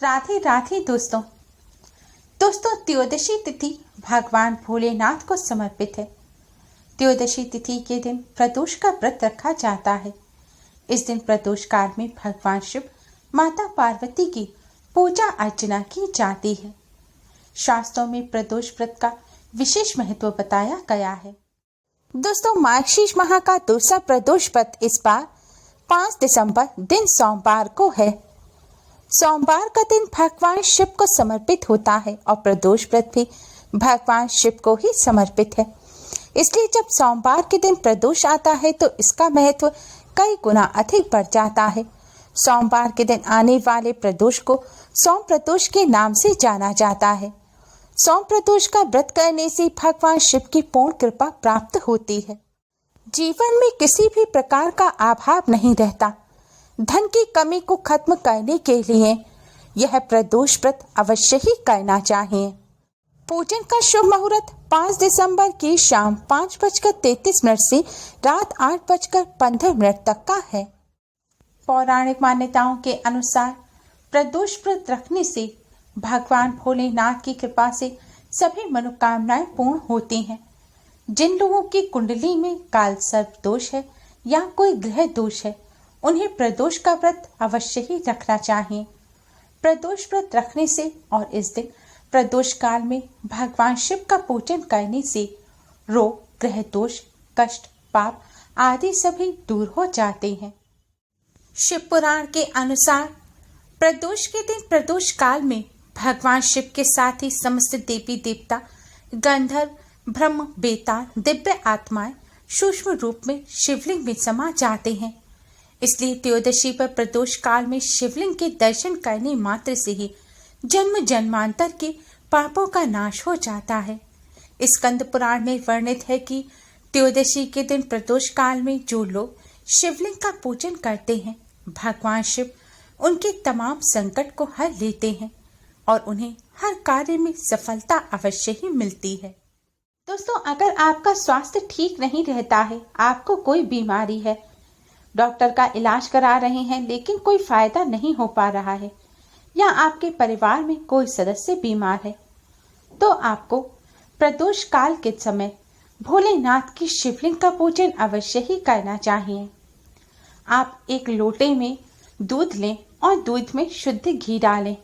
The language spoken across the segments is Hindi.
राधे राधे दोस्तों त्रयोदशी तिथि भगवान भोलेनाथ को समर्पित है। त्रयोदशी तिथि के दिन प्रदोष का व्रत रखा जाता है। इस दिन प्रदोष काल में भगवान शिव माता पार्वती की पूजा अर्चना की जाती है। शास्त्रों में प्रदोष व्रत का विशेष महत्व बताया गया है। दोस्तों, मार्गशीर्ष माह का दूसरा प्रदोष व्रत इस बार 5 दिसंबर दिन सोमवार को है। सोमवार का दिन भगवान शिव को समर्पित होता है और प्रदोष व्रत भी भगवान शिव को ही समर्पित है। इसलिए जब सोमवार के दिन प्रदोष आता है तो इसका महत्व कई गुना अधिक बढ़ जाता है। सोमवार के दिन आने वाले प्रदोष को सोम प्रदोष के नाम से जाना जाता है। सोम प्रदोष का व्रत करने से भगवान शिव की पूर्ण कृपा प्राप्त होती है। जीवन में किसी भी प्रकार का अभाव नहीं रहता। धन की कमी को खत्म करने के लिए यह प्रदोष व्रत अवश्य ही करना चाहिए। पूजन का शुभ मुहूर्त 5 दिसंबर की शाम 5:33 से रात 8:15 तक का है। पौराणिक मान्यताओं के अनुसार प्रदोष व्रत रखने से भगवान भोलेनाथ की कृपा से सभी मनोकामनाएं पूर्ण होती हैं। जिन लोगों की कुंडली में काल सर्प दोष है या कोई ग्रह दोष है, उन्हें प्रदोष का व्रत अवश्य ही रखना चाहिए। प्रदोष व्रत रखने से और इस दिन प्रदोष काल में भगवान शिव का पूजन करने से रोग, ग्रह दोष, कष्ट, पाप आदि सभी दूर हो जाते हैं। शिव पुराण के अनुसार प्रदोष के दिन प्रदोष काल में भगवान शिव के साथ ही समस्त देवी देवता, गंधर्व, ब्रह्म, बेताल, दिव्य आत्माएं सूक्ष्म रूप में शिवलिंग में समा जाते हैं। इसलिए त्रयोदशी पर प्रदोष काल में शिवलिंग के दर्शन करने मात्र से ही जन्म जन्मांतर के पापों का नाश हो जाता है। स्कंद पुराण में वर्णित है कि त्रयोदशी के दिन प्रदोष काल में जो लोग शिवलिंग का पूजन करते हैं, भगवान शिव उनके तमाम संकट को हर लेते हैं और उन्हें हर कार्य में सफलता अवश्य ही मिलती है। दोस्तों, अगर आपका स्वास्थ्य ठीक नहीं रहता है, आपको कोई बीमारी है, डॉक्टर का इलाज करा रहे हैं लेकिन कोई फायदा नहीं हो पा रहा है, या आपके परिवार में कोई सदस्य बीमार है, तो आपको प्रदोष काल के समय भोलेनाथ की शिवलिंग का पूजन अवश्य ही करना चाहिए। आप एक लोटे में दूध लें और दूध में शुद्ध घी डालें।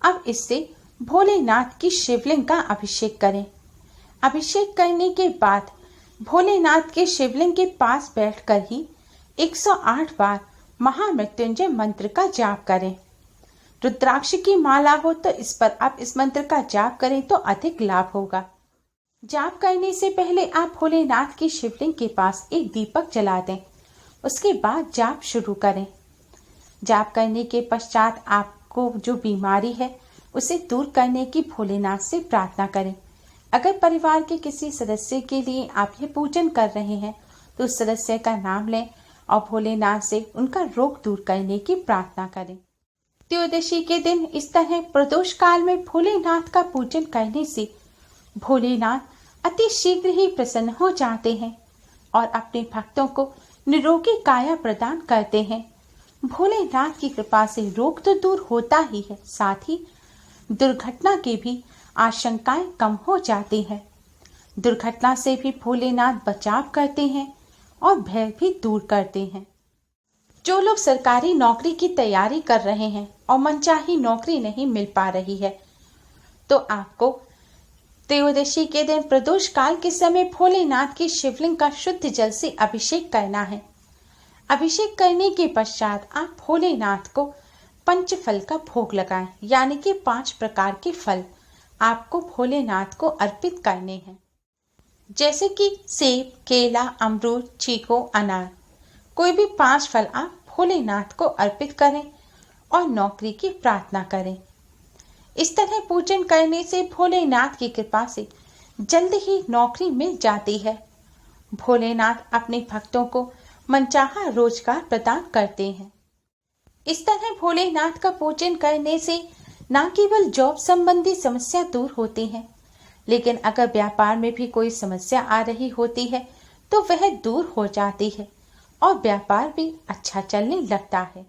अब इससे भोलेनाथ की शिवलिंग का अभिषेक करें। अभिषेक करने के बाद भोलेनाथ के शिवलिंग के पास बैठकर ही 108 बार महामृत्युंजय मंत्र का जाप करें। रुद्राक्ष की माला हो तो इस पर आप इस मंत्र का जाप करें तो अधिक लाभ होगा। जाप करने से पहले आप भोलेनाथ की शिवलिंग के पास एक दीपक जला दें। उसके बाद जाप शुरू करें। जाप करने के पश्चात आपको जो बीमारी है उसे दूर करने की भोलेनाथ से प्रार्थना करें। अगर परिवार के किसी सदस्य के लिए आप ये पूजन कर रहे हैं तो उस सदस्य का नाम लें और भोलेनाथ से उनका रोग दूर करने की प्रार्थना करें। त्रयोदशी के दिन इस तरह प्रदोष काल में भोलेनाथ का पूजन करने से भोलेनाथ अति शीघ्र ही प्रसन्न हो जाते हैं और अपने भक्तों को निरोगी काया प्रदान करते हैं। भोलेनाथ की कृपा से रोग तो दूर होता ही है, साथ ही दुर्घटना की भी आशंकाएं कम हो जाती है। दुर्घटना से भी भोलेनाथ बचाव करते हैं और भय भी दूर करते हैं। जो लोग सरकारी नौकरी की तैयारी कर रहे हैं और मनचाही नौकरी नहीं मिल पा रही है, तो आपको त्रयोदशी के दिन प्रदोष काल के समय भोलेनाथ की शिवलिंग का शुद्ध जल से अभिषेक करना है। अभिषेक करने के पश्चात आप भोलेनाथ को पंचफल का भोग लगाएं, यानी कि 5 प्रकार के फल आपको भोलेनाथ को अर्पित करने हैं, जैसे कि सेब, केला, अमरूद, चीकू, अनार। कोई भी 5 फल आप भोलेनाथ को अर्पित करें और नौकरी की प्रार्थना करें। इस तरह पूजन करने से भोलेनाथ की कृपा से जल्द ही नौकरी मिल जाती है। भोलेनाथ अपने भक्तों को मनचाहा रोजगार प्रदान करते हैं। इस तरह भोलेनाथ का पूजन करने से न केवल जॉब संबंधी समस्या दूर होती है, लेकिन अगर व्यापार में भी कोई समस्या आ रही होती है तो वह दूर हो जाती है और व्यापार भी अच्छा चलने लगता है।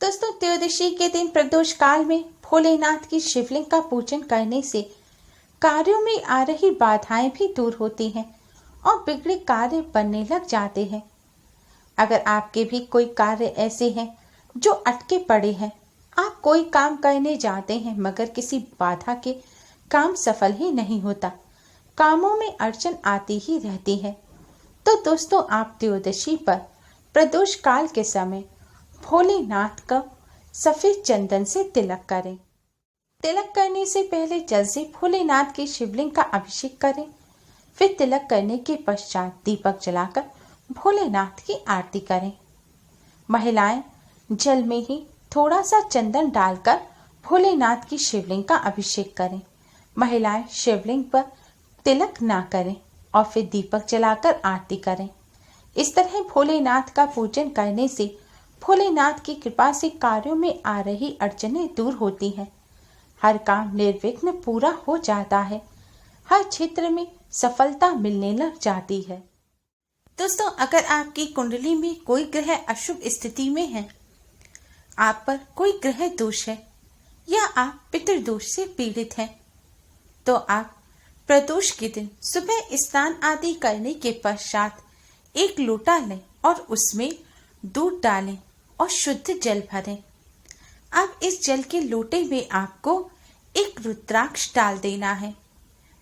दोस्तों, त्रयोदशी के दिन प्रदोष काल में भोलेनाथ की शिवलिंग का पूजन करने से कार्यों में आ रही बाधाएं भी दूर होती हैं और बिगड़े कार्य बनने लग जाते हैं। अगर आपके भी कोई कार्य ऐसे हैं जो अटके पड़े हैं, आप कोई काम करने जाते हैं मगर किसी बाधा के काम सफल ही नहीं होता, कामों में अड़चन आती ही रहती है, तो दोस्तों आप त्रयोदशी पर प्रदोष काल के समय भोलेनाथ का सफेद चंदन से तिलक करें। तिलक करने से पहले जल से भोलेनाथ की शिवलिंग का अभिषेक करें। फिर तिलक करने के पश्चात दीपक जलाकर भोलेनाथ की आरती करें। महिलाएं जल में ही थोड़ा सा चंदन डालकर भोलेनाथ की शिवलिंग का अभिषेक करें। महिलाएं शिवलिंग पर तिलक ना करें और फिर दीपक जलाकर आरती करें। इस तरह भोलेनाथ का पूजन करने से भोलेनाथ की कृपा से कार्यों में आ रही अड़चनें दूर होती हैं। हर काम निर्विघ्न पूरा हो जाता है। हर क्षेत्र में सफलता मिलने लग जाती है। दोस्तों, अगर आपकी कुंडली में कोई ग्रह अशुभ स्थिति में है, आप पर कोई ग्रह दोष है या आप पितृदोष से पीड़ित हैं, तो आप प्रदोष के दिन सुबह स्नान आदि करने के पश्चात एक लोटा लें और उसमें दूध डालें और शुद्ध जल भरें। अब इस जल के लोटे में आपको एक रुद्राक्ष डाल देना है।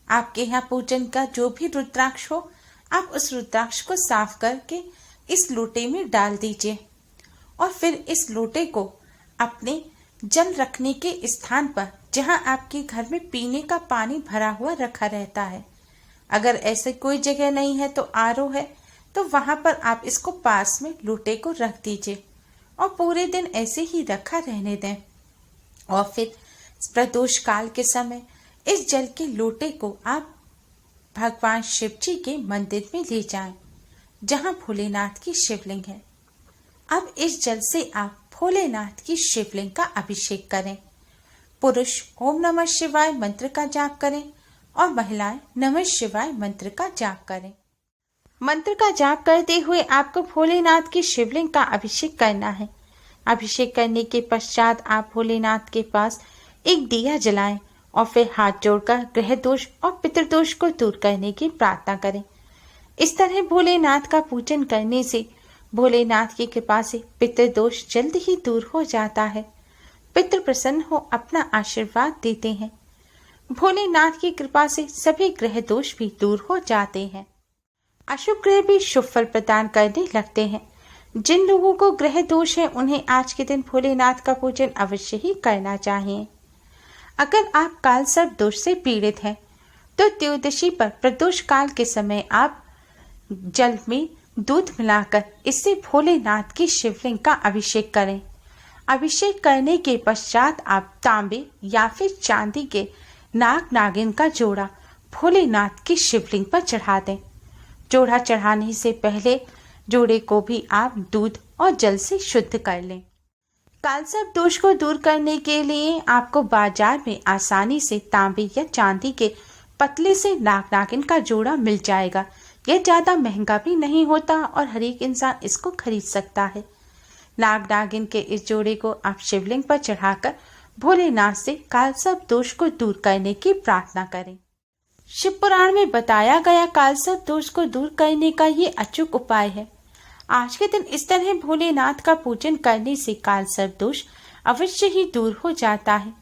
आपके यहाँ पूजन का जो भी रुद्राक्ष हो, आप उस रुद्राक्ष को साफ करके इस लोटे में डाल दीजिए और फिर इस लोटे को अपने जल रखने के स्थान पर, जहाँ आपके घर में पीने का पानी भरा हुआ रखा रहता है, अगर ऐसे कोई जगह नहीं है तो आरओ है, तो वहां पर आप इसको पास में लोटे को रख दीजिए और पूरे दिन ऐसे ही रखा रहने दें। और फिर प्रदोष काल के समय इस जल के लोटे को आप भगवान शिव जी के मंदिर में ले जाएं, जहां भोलेनाथ की शिवलिंग है। अब इस जल से आप भोलेनाथ की शिवलिंग का अभिषेक करें। पुरुष ओम नमः शिवाय मंत्र का जाप करें और महिलाएं नमः शिवाय मंत्र का जाप करें। मंत्र का जाप करते हुए आपको भोलेनाथ की शिवलिंग का अभिषेक करना है। अभिषेक करने के पश्चात आप भोलेनाथ के पास एक दिया जलाएं और फिर हाथ जोड़कर ग्रह दोष और पितृदोष को दूर करने की प्रार्थना करें। इस तरह भोलेनाथ का पूजन करने से भोलेनाथ की कृपा से पितृदोष जल्द ही दूर हो जाता है। पितृ प्रसन्न हो अपना आशीर्वाद देते हैं। भोलेनाथ की कृपा से सभी ग्रह दोष भी दूर हो जाते हैं। अशुभ ग्रह भी शुभ फल प्रदान करने लगते हैं। जिन लोगों को ग्रह दोष है, उन्हें आज के दिन भोलेनाथ का पूजन अवश्य ही करना चाहिए। अगर आप काल सर्प दोष से पीड़ित हैं, तो त्रयोदशी पर प्रदोष काल के समय आप जल में दूध मिलाकर इससे भोलेनाथ की शिवलिंग का अभिषेक करें। अभिषेक करने के पश्चात आप तांबे या फिर चांदी के नाग नागिन का जोड़ा भोलेनाथ की शिवलिंग पर चढ़ा दें। जोड़ा चढ़ाने से पहले जोड़े को भी आप दूध और जल से शुद्ध कर लें। कालसर्प दोष को दूर करने के लिए आपको बाजार में आसानी से तांबे या चांदी के पतले से नाग नागिन का जोड़ा मिल जाएगा। यह ज्यादा महंगा भी नहीं होता और हर एक इंसान इसको खरीद सकता है। नाग नागिन के इस जोड़े को आप शिवलिंग पर चढ़ाकर भोलेनाथ से कालसर्प दोष को दूर करने की प्रार्थना करें। शिव पुराण में बताया गया कालसर्प दोष को दूर करने का ये अचूक उपाय है। आज के दिन इस तरह भोलेनाथ का पूजन करने से कालसर्प दोष अवश्य ही दूर हो जाता है।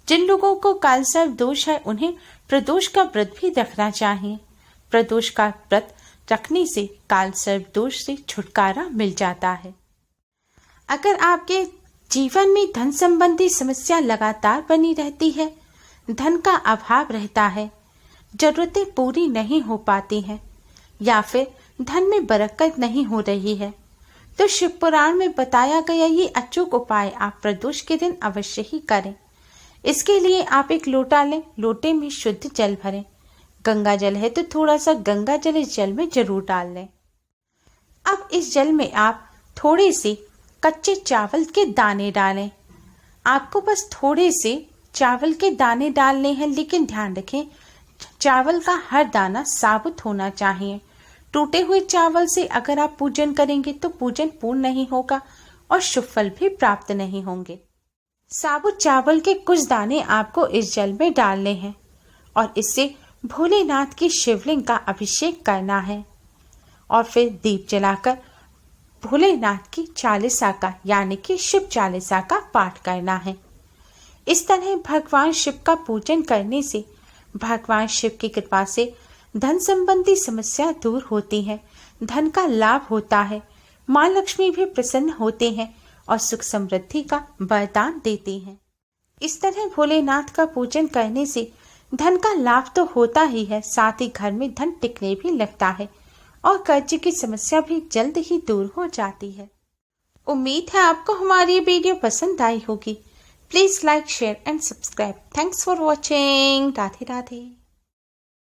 जिन लोगों को कालसर्प दोष है, उन्हें प्रदोष का व्रत भी रखना चाहिए। प्रदोष का व्रत रखने से कालसर्प दोष से छुटकारा मिल जाता है। अगर आपके जीवन में धन संबंधी समस्या लगातार बनी रहती है, धन का अभाव रहता है, जरूरतें पूरी नहीं हो पाती हैं या फिर धन में बरकत नहीं हो रही है, तो शिव पुराण में बताया गया ये अचूक उपाय आप प्रदोष के दिन अवश्य ही करें। इसके लिए आप एक लोटा लें, लोटे में शुद्ध जल भरें। गंगा जल है तो थोड़ा सा गंगा जल इस जल में जरूर डाल लें। अब इस जल में आप थोड़े से कच्चे चावल के दाने डालें। आपको बस थोड़े से चावल के दाने डालने हैं, लेकिन ध्यान रखें चावल का हर दाना साबुत होना चाहिए। टूटे हुए चावल से अगर आप पूजन करेंगे तो पूजन पूर्ण नहीं होगा और शुभ फल भी प्राप्त नहीं होंगे। साबुत चावल के कुछ दाने आपको इस जल में डालने हैं और इससे भोलेनाथ की शिवलिंग का अभिषेक करना है और फिर दीप जलाकर भोलेनाथ की चालीसा का यानी कि शिव चालीसा का पाठ करना है। इस तरह भगवान शिव का पूजन करने से भगवान शिव की कृपा से धन संबंधी समस्या दूर होती है, धन का लाभ होता है, माँ लक्ष्मी भी प्रसन्न होते हैं और सुख समृद्धि का वरदान देती हैं। इस तरह भोलेनाथ का पूजन करने से धन का लाभ तो होता ही है, साथ ही घर में धन टिकने भी लगता है और कर्ज की समस्या भी जल्द ही दूर हो जाती है। उम्मीद है आपको हमारी ये वीडियो पसंद आई होगी। Please like, share and subscribe. Thanks for watching. Radhe Radhe.